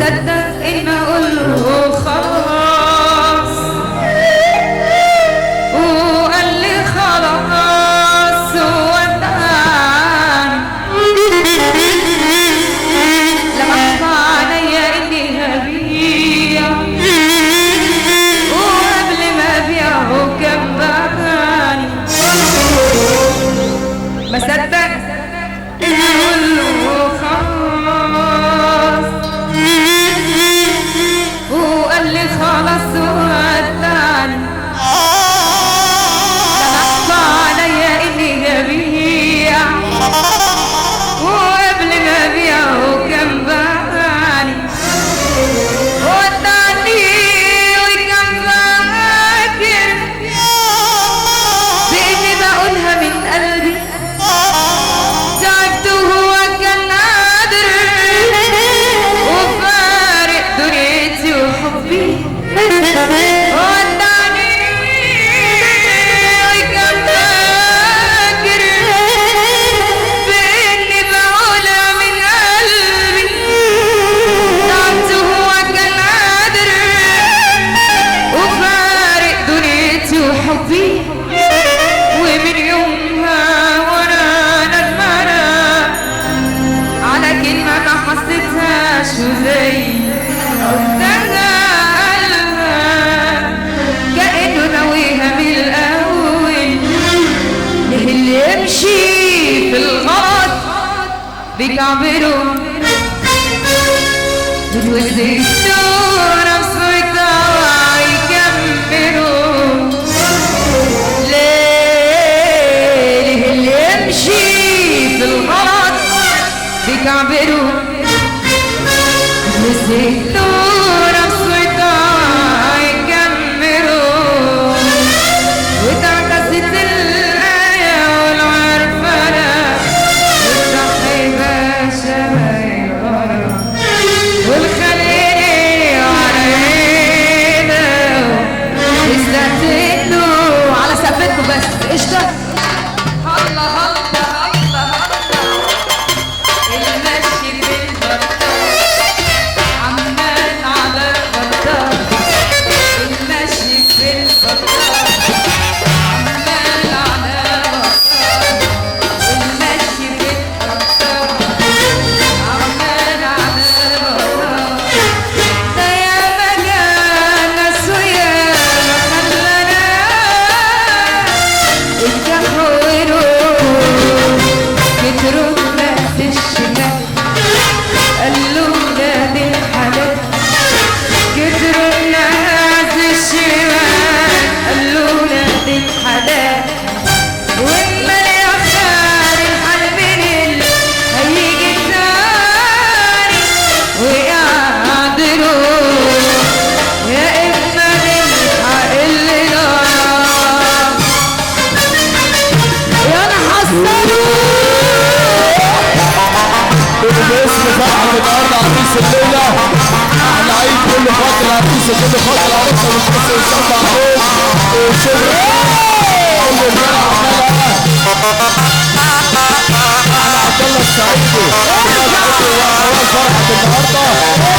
صدق إن أقول له خلاص، وقال لي خلاص ودعني. لما أخفى عليا إني هبيع، وقبل ما أبيعه كان باعني. ما صدق إن أقول له خلاص، وقال لي خلاص ودعني. لما أخفى عليا إني هبيع، وقبل ما أبيعه كان باعني. ودعني وكان فاكر بإني بقولها من قلبي. تعبت وهو كان قادر، وفارق دنيتي وحبي. ودعني وكان فاكر بإني بقولها من قلبي. تعبت وهو كان قادر، وفارق دنيتي وحبي. ومن يومها وانا ندمانة على كلمة ما حسيتهاش، وزي قلتها قالها كأنه ناويها من الأول. ليه اللي يمشي في الغلط بيكعبله والزيتون نفسه يطلع يكمله. ليه اللي يمشي في الغلط بيكعبله والزيتون نفسه يطلع يكمله. وتعكست الآية والعرفانة، والصح يبقى شبه ورا، والخليني على عينه استهتئتله على سقفتكم بس. قشطة. هلا هلا هلا هلا المشي بالبطال عمال على البطال. المشي بالبطال عمال على البطال. المشي بالبطال عمال على البطال. ده ياما كان ناس وياما خلانا اتجحوروا كتروا ناس الشمال. قالوا ولاد الحلال كتروا ناس الشمال. قالوا ولاد الحلال. واما يختار الحل من اللي هيجي تاني ويعدلوا، يا اما نلحق اللي ضاع. يا نحصلوا باسم فرحة النهارده عريس الليلة. احنا عيد كل فترة عريس كل فترة عريسة بتحس وصلنا عليك وشغل أول مرة عملها. احنا عبد الله السعيدي وأول فرحة النهارده.